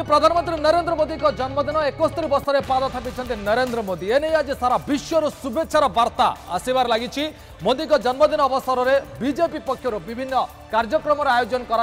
प्रधानमंत्री नरेंद्र मोदी का जन्मदिन 71 वर्ष में पाद थापिंट नरेंद्र मोदी एने आज सारा विश्वर शुभेच्छार वार्ता आसबार लगी। मोदी का जन्मदिन अवसर में बीजेपी पक्षर विभिन्न कार्यक्रम आयोजन कर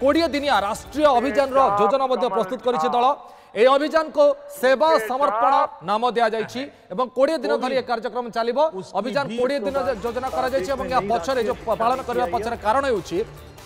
20 दिनिया राष्ट्रीय अभियान योजना प्रस्तुत कर दल ए अभियान को सेवा समर्पण नाम दि जाइए 20 दिन धरी यह कार्यक्रम चलो। अभियान 20 दिन योजना कर पछरे जो पालन करने पछरे कारण हो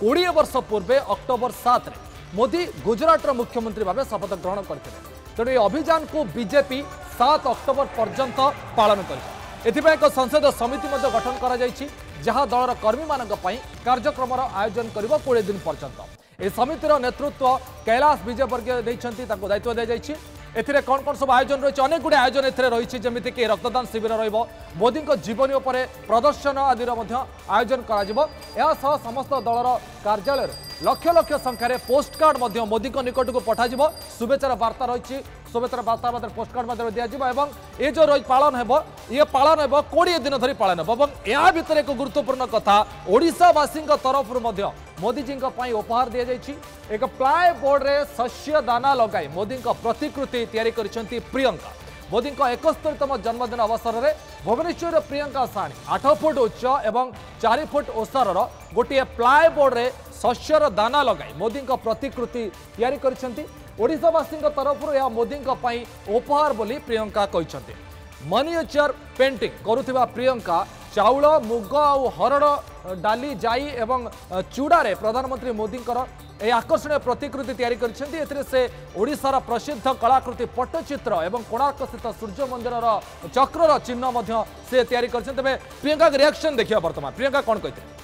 20 वर्ष पूर्व अक्टोबर 7 मोदी गुजरात मुख्यमंत्री भाव शपथ ग्रहण करते तेणु यह अभियान को बीजेपी 7 अक्टोबर पर्यंत पालन कर एक संसदीय समिति गठन कर जहाँ दलर कर्मी मान कार्यक्रम आयोजन कर 20 दिन पर्यंत यह समितिर नेतृत्व कैलाश विजयवर्गीय दायित्व दी जाइए। एथिरे कौन कौन सब आयोजन रही अनेक गुड़े आयोजन एथिरे रही जमीक रक्तदान शिविर मोदी जीवनी उपर प्रदर्शन आदि आयोजन कर समस्त दलर कार्यालय लक्ष लक्ष संख्यार पोस्ट कार्ड मोदी निकट को पठाଯିव शुभेच्छार वार्ता रही शुभेच्छार वार्ता पोस्ट कार्ड दिज्व ये जो रही पालन ये पालन 20 दिन धरी पालन या भितर एक गुरुत्वपूर्ण कथा ओडिशावासी तरफ मोदी जी उपहार दि जाइए। एक प्लाय बोर्ड रे शस्य दाना लगाई मोदी प्रतिकृति तैयारी करिसेंती प्रियंका। मोदी 71तम जन्मदिन अवसर में भुवनेश्वर प्रियंका साणी 8 फुट उच्च एवं 4 फुट ओसार गोटे प्लाय बोर्ड रे शस्यर दाना लगाई मोदी प्रतिकृति तैयारी करिसेंती। ओडिशावासी तरफ यह मोदी उपहार बोली प्रियंका कहते। मनिएचर पेंटिंग करुथिबा प्रियंका चाउल मुग और हरड़ डाली जाई एवं चूड़ारे प्रधानमंत्री मोदी ए आकर्षणीय प्रतिकृति तैयारी करछन्ती। से ओडिशार प्रसिद्ध कलाकृति पट्टचित्र एवं कोणार्क स्थित सूर्य मंदिर चक्र चिन्ह से तैयारी करछन्ती। प्रियंका का रिएक्शन देखिए वर्तमान प्रियंका कौन कहते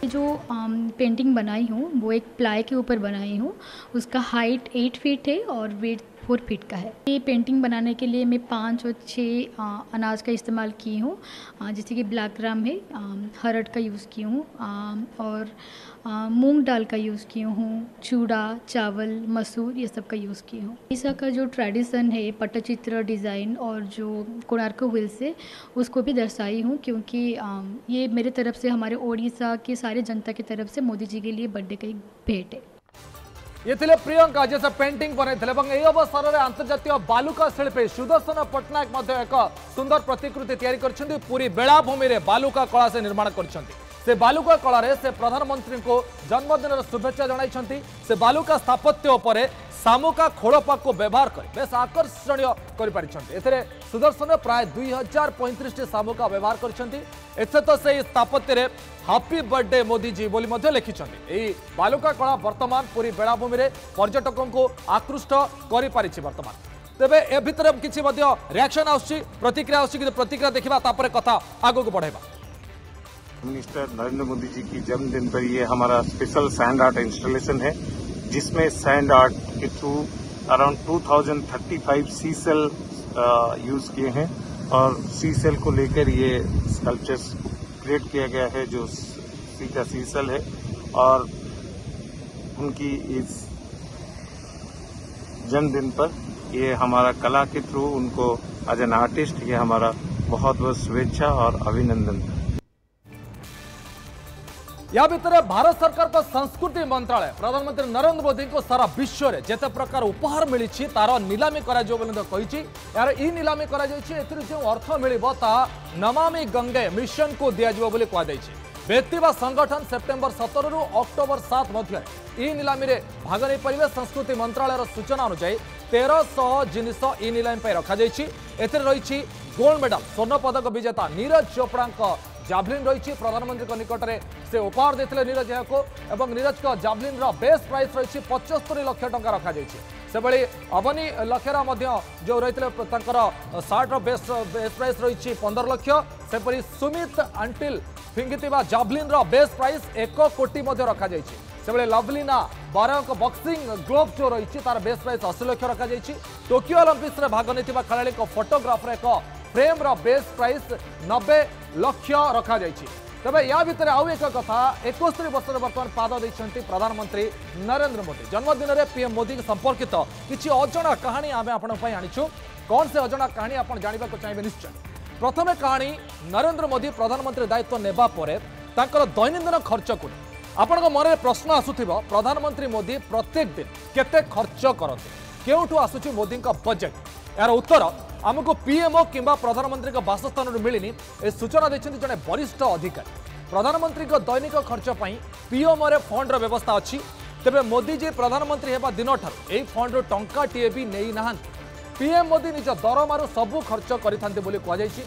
जो पेंटिंग बनाई हूँ वो एक प्लाई के ऊपर बनाई हूँ। उसका हाइट 8 फीट है और वेट 4 फीट का है। ये पेंटिंग बनाने के लिए मैं 5 और 6 अनाज का इस्तेमाल की हूँ जैसे कि ब्लैक ग्राम है, हरड़ का यूज़ की हूँ और मूंग दाल का यूज़ की हूँ, चूड़ा चावल मसूर ये सब का यूज़ की हूँ। ओडिशा का जो ट्रेडिशन है पट्टचित्र डिज़ाइन और जो कोणार्क व्हील से उसको भी दर्शाई हूँ क्योंकि ये मेरे तरफ से हमारे ओडिशा के सारे जनता की तरफ से मोदी जी के लिए बर्थडे का एक भेंट है। ये थिले प्रियंका जैसे पेंटिंग बनई अवसर में अंतर्जातीय बालुका शिल्पी सुदर्शन पट्टनायक एक सुंदर प्रतिकृति तैयारी करछन्ती। पूरी बेलाभूमि में बालुका कला से निर्माण करछन्ती। से बालुका कला से प्रधानमंत्री को जन्मदिन शुभेच्छा जणाइछन्ती। से बालुका स्थापत्य उपरे सामुका खोड़पा को व्यवहार कर बेस आकर्षणीय कर सुदर्शन प्राय 2035 सामुका व्यवहार कर तो से स्थापत्य हैप्पी बर्थडे मोदी जी बोली लिखिं। बालुका कला वर्तमान पूरी बेलाभूमि में पर्यटकों को आकृष्ट कर वर्तमान तेरे ए भितर किसी रिएक्शन प्रतिक्रिया प्रतिक्रिया देखा कथा आग को बढ़ेगा। मिनिस्टर नरेंद्र मोदी जी की जन्मदिन पर ये हमारा स्पेशल सैंड आर्ट इंस्टॉलेशन है जिसमें सैंड आर्ट के थ्रू अराउंड 2035 सी सेल यूज किए हैं और सी सेल को लेकर ये स्कल्पचर्स क्रिएट किया गया है जो सी का सी सेल है और उनकी इस जन्मदिन पर ये हमारा कला के थ्रू उनको एज एन आर्टिस्ट ये हमारा बहुत बहुत शुभेच्छा और अभिनंदन। या भितर भारत सरकार का संस्कृति मंत्रालय प्रधानमंत्री नरेंद्र मोदी को सारा विश्व में जिते प्रकार उपहार मिली तार नीलामी यार ई नीलामी जो अर्थ मिल नमामि गंगे मिशन को दिज्व व्यक्ति व संगठन सेप्टेम्बर 17 रु अक्टोबर 7 मध्य ई नीलामी में भाग नहीं पारे। संस्कृति मंत्रालय सूचना अनुसार 1300 जिनिस ई नीलामी रखा रही गोल्ड मेडल स्वर्ण पदक विजेता नीरज चोपड़ा जावलिन रही प्रधानमंत्री निकट में से उपहार देते नीरज को नीरज का जावलिन बेस्ट प्राइस रही 75 लाख टंका रखा से भली अवनी लखेरा जो रही सार्ट बेस्ट प्राइस रही 15 लाख सेपरी सुमित आंटिल फिंगिथिबा जावलिन बेस्ट प्राइस 1 कोटी रखा से लवलीना बारह बक्सिंग ग्लोव जो रही तार बेस्ट प्राइस 80 लाख रखा टोकियो ओलंपिक्स में भाग नहीं खेला फोटोग्राफर एक फ्रेम बेस्ट प्राइस 90 लाख रखा तबे या भितर आउ एक कथा 71 वर्ष बर्तमान पाद देते प्रधानमंत्री नरेंद्र मोदी। जन्मदिन में पीएम मोदी संपर्कित किसी अजणा कहानी आम आनीचु। कौन से अजणा कहानी आप जानवा चाहिए निश्चय। प्रथम कहानी नरेंद्र मोदी प्रधानमंत्री दायित्व नेबा परे तांकर दैनंदिन खर्च को आपण मन में प्रश्न आसुथिबो प्रधानमंत्री मोदी प्रत्येक दिन केते खर्च करते केउठु आसुची मोदी का बजेट यार उत्तर आमको पीएमओ किंबा प्रधानमंत्री बासस्थान मिलनी ए सूचना देछन्ति जने वरिष्ठ अधिकारी प्रधानमंत्री दैनिक खर्च पई पीएमओ रे फंड रो व्यवस्था अछि तेबे मोदी जी प्रधानमंत्री हेबा दिन ठार एई फंड रो टंका टीए भी नेई नाहंती पीएम मोदी निज दरमारू सबू खर्च करिथांते बोली कह जायछि।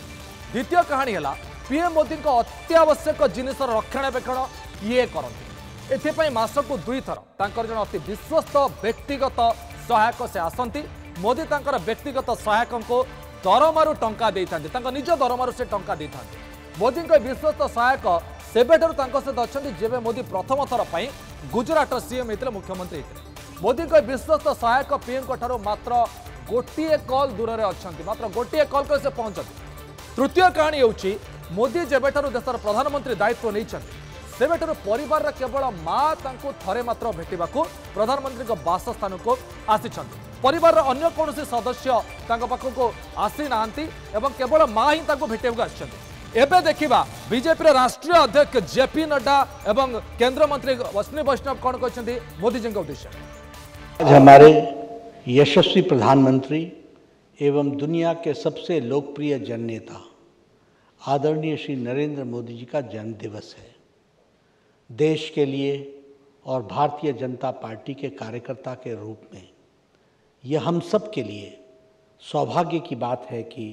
द्वितीय कहानी है पीएम मोदी को अत्यावश्यक जिनिस रक्षणाबेक्षण किए करते एथिपाई मासकु 2 थर तांकर जन अति विश्वस्त व्यक्तिगत सहायक से आसंती मोदी तांकर व्यक्तिगत सहायक को दरमारू टंका देइथांते तांकर निज दरमारू से टंका देइथांते मोदी को विश्वस्त सहायक सेबेठारु तांको सहित अछंती जेबे मोदी प्रथम थर पई गुजरात सीएम हेतले मुख्यमंत्री हेतले मोदी को विश्वस्त सहायक पीएम को ठारो मात्र गोटे कॉल दूर में अच्छा मात्र गोटे कॉल कर से पहुंचती। तृतीय कहानी होची मोदी जेबेठारु देशर प्रधानमंत्री दायित्व नहीं सेबेठारु परिवार केवल माँ तांको थरे मात्र भेटिबाकू प्रधानमंत्री बासस्थान को आसिछन्ति परिवार अन्य कौन सदस्य तांको पाखको आसी नांती एवं केवल माँ ही तांको भेटिबाकू आसिछन्ति। एबे देखिबा बीजेपी राष्ट्रीय अध्यक्ष जेपी नड्डा एवं केंद्र मंत्री अश्विनी वैष्णव कौन कहते मोदी जी उद्देश्य हमारे यशस्वी प्रधानमंत्री एवं दुनिया के सबसे लोकप्रिय जननेता आदरणीय श्री नरेंद्र मोदी जी का जन्म दिवस है। देश के लिए और भारतीय जनता पार्टी के कार्यकर्ता के रूप में यह हम सब के लिए सौभाग्य की बात है कि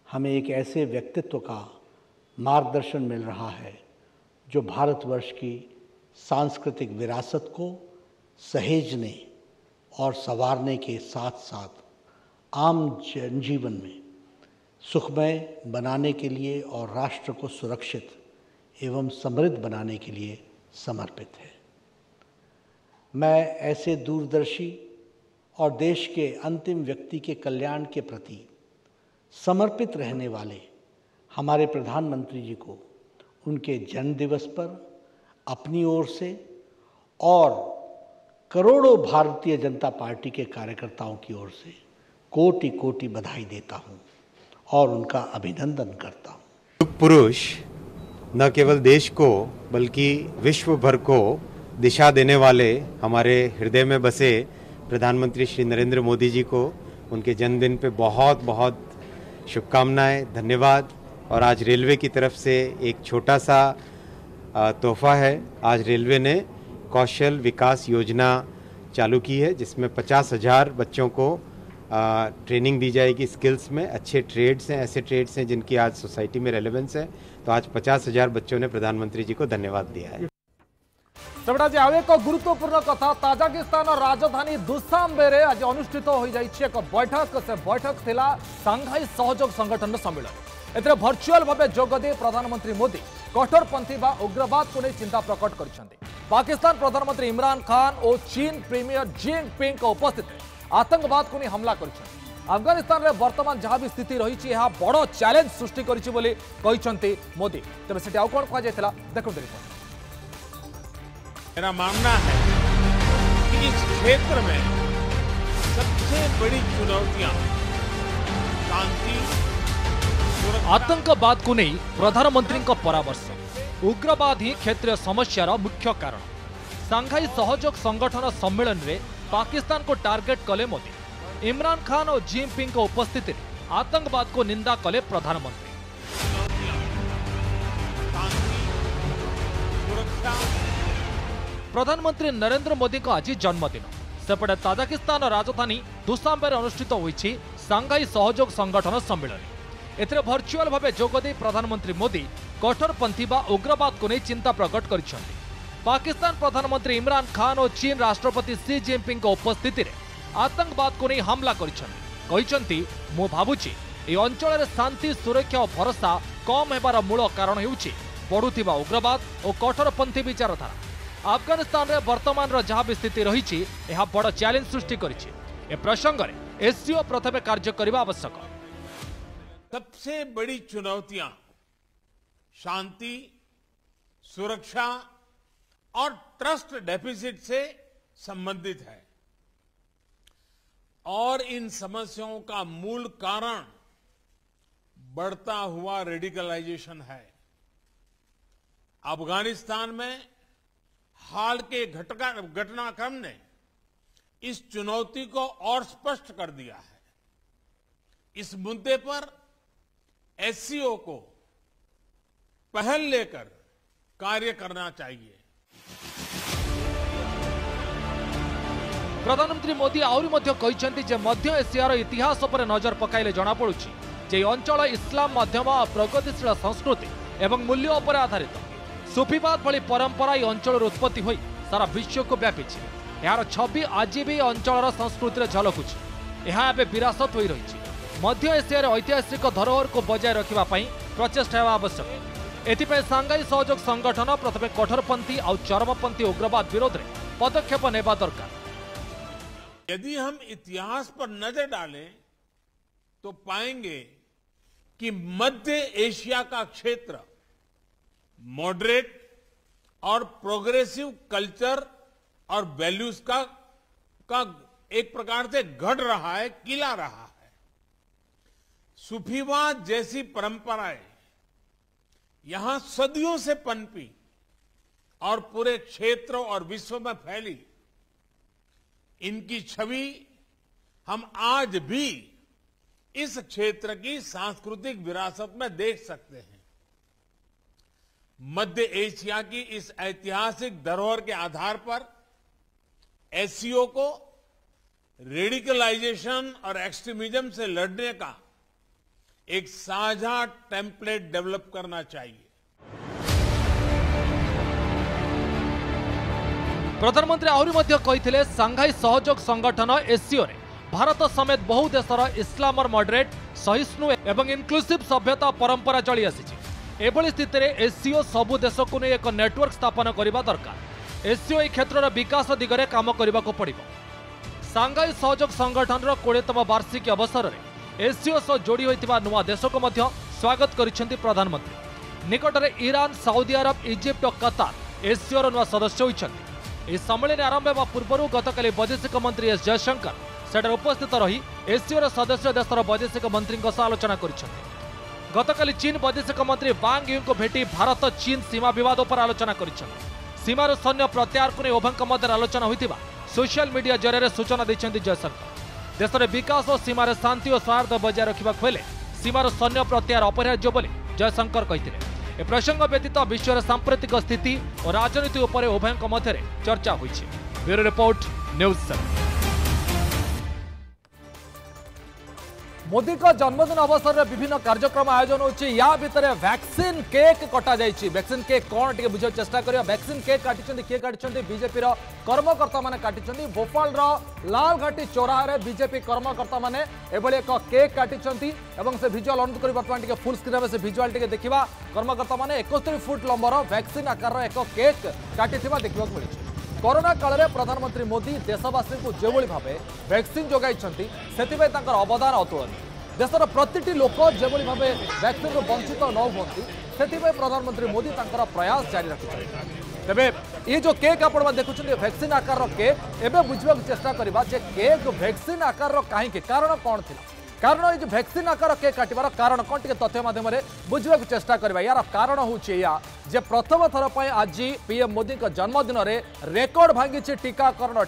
हमें एक ऐसे व्यक्तित्व का मार्गदर्शन मिल रहा है जो भारतवर्ष की सांस्कृतिक विरासत को सहेजने और संवारने के साथ साथ आम जनजीवन में सुखमय बनाने के लिए और राष्ट्र को सुरक्षित एवं समृद्ध बनाने के लिए समर्पित है। मैं ऐसे दूरदर्शी और देश के अंतिम व्यक्ति के कल्याण के प्रति समर्पित रहने वाले हमारे प्रधानमंत्री जी को उनके जन्मदिवस पर अपनी ओर से और करोड़ों भारतीय जनता पार्टी के कार्यकर्ताओं की ओर से कोटि कोटि बधाई देता हूं और उनका अभिनंदन करता हूं। युग पुरुष न केवल देश को बल्कि विश्व भर को दिशा देने वाले हमारे हृदय में बसे प्रधानमंत्री श्री नरेंद्र मोदी जी को उनके जन्मदिन पे बहुत बहुत शुभकामनाएं, धन्यवाद। और आज रेलवे की तरफ से एक छोटा सा तोहफा है। आज रेलवे ने कौशल विकास योजना चालू की है जिसमें 50,000 बच्चों को ट्रेनिंग दी जाएगी स्किल्स में। अच्छे ट्रेड्स हैं, ऐसे ट्रेड्स हैं जिनकी आज सोसाइटी में रेलेवेंस है। तो आज 50,000 बच्चों ने प्रधानमंत्री जी को धन्यवाद दिया है। आज आउ एक गुरुत्वपूर्ण कथा ताजिकिस्तान राजधानी दुशांबे आज अनुष्ठित हो जाइए एक बैठक से बैठक थिला सांघाई सहयोग संगठन सम्मेलन एथरे वर्चुअल भाव जोगदे प्रधानमंत्री मोदी कठोरपंथी व उग्रवाद को नहीं चिंता प्रकट कर पाकिस्तान प्रधानमंत्री इमरान खान और चीन प्रीमियर जिनपिंग उपस्थित आतंकवाद को नहीं हमला कर अफगानिस्तान में वर्तमान जहाँ भी स्थिति रही है बड़ चैलेंज सृष्टि कर मोदी तेज से आउ कौन कहुला देखो रिपोर्ट। मेरा मानना है कि इस क्षेत्र में सबसे बड़ी चुनौतियां शांति आतंकवाद को नहीं प्रधानमंत्री परामर्श उग्रवाद ही क्षेत्रीय समस्यार मुख्य कारण। सांघाई सहयोग संगठन सम्मेलन में पाकिस्तान को टार्गेट कले मोदी। इमरान खान और जिनपिंग उपस्थिति आतंकवाद को निंदा कले प्रधानमंत्री। प्रधानमंत्री नरेंद्र मोदी को आज जन्मदिन सेपटे ताजिकिस्तान राजधानी दुशांबे अनुष्ठित होईछि सांघाई सहयोग संगठन सम्मेलन। एथिरे वर्चुअल भाव जोगदे प्रधानमंत्री मोदी कठोरपंथी व उग्रवाद को नहीं चिंता प्रकट करिसेंति। पाकिस्तान प्रधानमंत्री इमरान खान और चीन राष्ट्रपति शी जिनपिंग उपस्थिति में आतंकवाद को नहीं हमला करिसेंति। मु भाबुछि ए अंचल में शांति सुरक्षा और भरोसा कम हेबार मूल कारण हेउछि बढ़ुथिबा उग्रवाद और कठोरपंथी विचारधारा। अफगानिस्तान में वर्तमान जहाँ भी स्थिति रही है बड़ चैलेंज सृष्टि करिछि। ए प्रसंग में एससीओ प्रथमे कार्य करने आवश्यक। सबसे बड़ी चुनौतियां शांति, सुरक्षा और ट्रस्ट डेफिसिट से संबंधित है और इन समस्याओं का मूल कारण बढ़ता हुआ रेडिकलाइजेशन है। अफगानिस्तान में हाल के घटनाक्रम ने इस चुनौती को और स्पष्ट कर दिया है। इस मुद्दे पर एससीओ को पहल लेकर कार्य करना चाहिए। प्रधानमंत्री मोदी आउरी मध्य कहिसेंति जे मध्य एशियार इतिहास पर नजर पकाइले जना पड़ुछि जे अंचल इस्लाम माध्यम और प्रगतिशील संस्कृति एवं मूल्य उपर आधारित। सूफीवाद भली परंपरा यह अंचल उत्पत्ति होई सारा विश्व को व्यापी। यार छवि आज भी अंचल संस्कृति झलकुछि। यह एवं विरासत होई रही। मध्य एशियार ऐतिहासिक धरोहर को बजाय रखिबा पई प्रचेष्टा हेबा आवश्यक। एथिपाई सांघाई सहयोग संगठन प्रथमे कठोरपंथी और चरमपंथी उग्रवाद विरोध में पदक्षेप नेबा दरकार। यदि हम इतिहास पर नजर डालें तो पाएंगे कि मध्य एशिया का क्षेत्र मॉडरेट और प्रोग्रेसिव कल्चर और वैल्यूज का एक प्रकार से गढ़ रहा है, किला रहा है। सूफीवाद जैसी परंपराएं यहां सदियों से पनपी और पूरे क्षेत्र और विश्व में फैली। इनकी छवि हम आज भी इस क्षेत्र की सांस्कृतिक विरासत में देख सकते हैं। मध्य एशिया की इस ऐतिहासिक धरोहर के आधार पर एससीओ को रेडिकलाइजेशन और एक्सट्रीमिज्म से लड़ने का एक साझा टेम्पलेट डेवलप करना चाहिए। प्रधानमंत्री आहुरी मध्य कहिथिले सांघाई सहयोग संगठन एससीओ रे भारत समेत बहु देशर इस्लाम और मॉडरेट सहिष्णु एवं इनक्लूसिव सभ्यता परंपरा चली आसी। एभली स्थिति में एससीओ सबु देश को नहीं एक नेटवर्क स्थापन करने दरकार। एससीओ ए क्षेत्र विकास दिगरे काम करने को पड़िबो। सांघाई सहयोग संगठन 20तम वार्षिकी अवसर में एससीओ सह जोड़ी होइतिबा नुआ देश को मध्य स्वागत करिसेंति प्रधानमंत्री। निकटरे ईरान, सऊदी अरब, इजिप्ट और कतार एससीओ नुआ सदस्य होइछन्ति। इस सम्मेलन आरंभ होगा पूर्व गतकाली वैदेशिक मंत्री एस जयशंकर सेठारे उपस्थित रही एससीओ सदस्य देशर वैदेशिक मंत्री आलोचना करिसेंति। गतकाली चीन वैदेशिक मंत्री वांग यी को भेटी भारत चीन सीमा विवाद पर आलोचना करिसेंति। सीमार सैन्य प्रत्याहार को नहीं उभयଙ୍କ मध्य आलोचना होइतिबा सोशल मीडिया जरिए सूचना दैछन्ति जयशंकर। देशर विकास और सीमार शांति और सौहार्द बजाय रखा हेले सीमार सैन्य प्रत्याहार अपरिहार्य बोली जयशंकर कहिथिले। ए प्रसंग व्यतीत विश्वर सांप्रतिक स्थिति और राजनीति उपर उभयଙ୍କ मध्य चर्चा होइछि। Bureau report news 7। मोदी का जन्मदिन अवसर में विभिन्न कार्यक्रम आयोजन होछि। या भितर वैक्सीन केक कटा जाइछि। वैक्सीन केक कौन टिके बुझे चेष्टा करिया। वैक्सीन केक काटिछन्ति किए काटिछन्ति बीजेपी रो कर्मकर्ता माने काटिछन्ति। भोपाल रो लालघाटी चौराहा रे बीजेपी कर्मकर्ता माने एभली एक केक काटिछन्ति एवं से विजुअल अनुमति करी वर्तमान टिके फुल स्क्रीन में से विजुअल टिके देखिबा। कर्मकर्ता माने 71 फुट लंबर वैक्सीन आकार एक केक काटिथिबा देखिबा मिलिछि। कोरोना काल में प्रधानमंत्री मोदी देशवासी को जो भाव वैक्सीन जोगाई अवदान अतुलनीय। देशर प्रति लोक जो भाव वैक्सीन वंचित न होती से प्रधानमंत्री मोदी प्रयास जारी रखिंट। तेरे ये जो केक आप देखुं वैक्सीन आकार केक एवं बुझा चेष्टा करवा केक वैक्सीन आकार कहीं कारण कौन थी। कारण ये वैक्सीन आकार केक काटार कारण कौन टे तथ्य माध्यम बुझा चेष्टा करवा। यार कारण हूँ जे प्रथम थर पर आज पीएम मोदी जन्मदिन में रेकर्ड भांगी टीकाकरण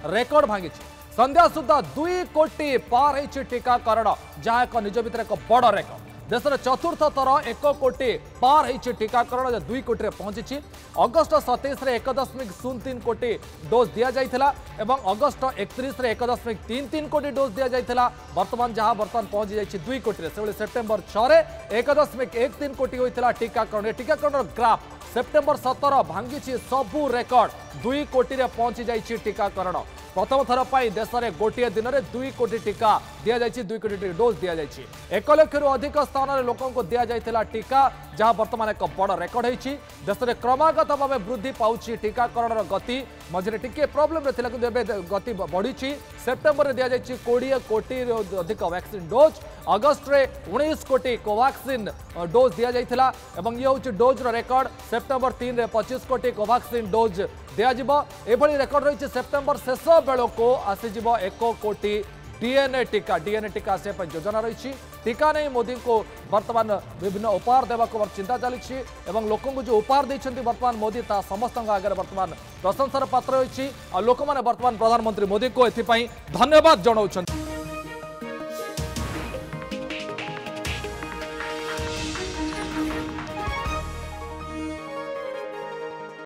रेकर्ड भांगी। संध्या सुधा 2 कोटी पार हो टीकाकरण जहाँ एक निज भर एक बड़ रेकर्ड। देशर चतुर्थ थर 1 कोटी पार हो टीकाकरण 2 कोटी पहुंची। अगस्ट 27 रे 1.03 कोटी डोज दि जाइथिला एवं अगस्ट 31 रे 1.33 कोटी डोज दि जाइथिला। वर्तमान जहां पहुंची जाइछि 2 कोटी रे। से सेप्टेम्बर 6 रे 1.13 कोटी होइथिला टीकाकरण। टीकाकरण ग्राफ सेप्टेम्बर 17 भांगी सबू रेकर्ड 2 कोटी रे पहुंची जाइछि टीकाकरण। प्रथम थर पर देश में गोटे दिन में 2 कोटी टीका दि जाइए। 2 कोटी डोज दि जाइए। 1 लाख अधिक स्थान में लोकों को दि जाइए टीका जहां वर्तमान एक बड़ रेकर्ड होती। देश में क्रमागत भाव वृद्धि पाउछि टीकाकरण गति। मझे टिके प्रोब्लेम कि गति बढ़ी। सेप्टेम्बर में दि जाइए 20 कोटी अधिक वैक्सीन डोज। अगस्ट रे 19 कोटी कोवैक्सीन डोज दि जाइए एवं ये हूँ डोज रेकर्ड। सेप्टेम्बर 3 रे 25 कोटी कोवैक्सीन डोज दिज्व। एभली रेकर्ड रही सेप्टेम्बर शेष बेल को आसीज 1 कोटी डीएनए टीका आसपा योजना रही। टीका नहीं मोदी को वर्तमान विभिन्न उपहार देवाक चिंता चली लोक जो उपहार देते वर्तमान मोदी ता समस्त आगे वर्तमान प्रशंसार पात्र होती लोक मैंने वर्तमान प्रधानमंत्री मोदी को एथपाई धन्यवाद जनाऊँ।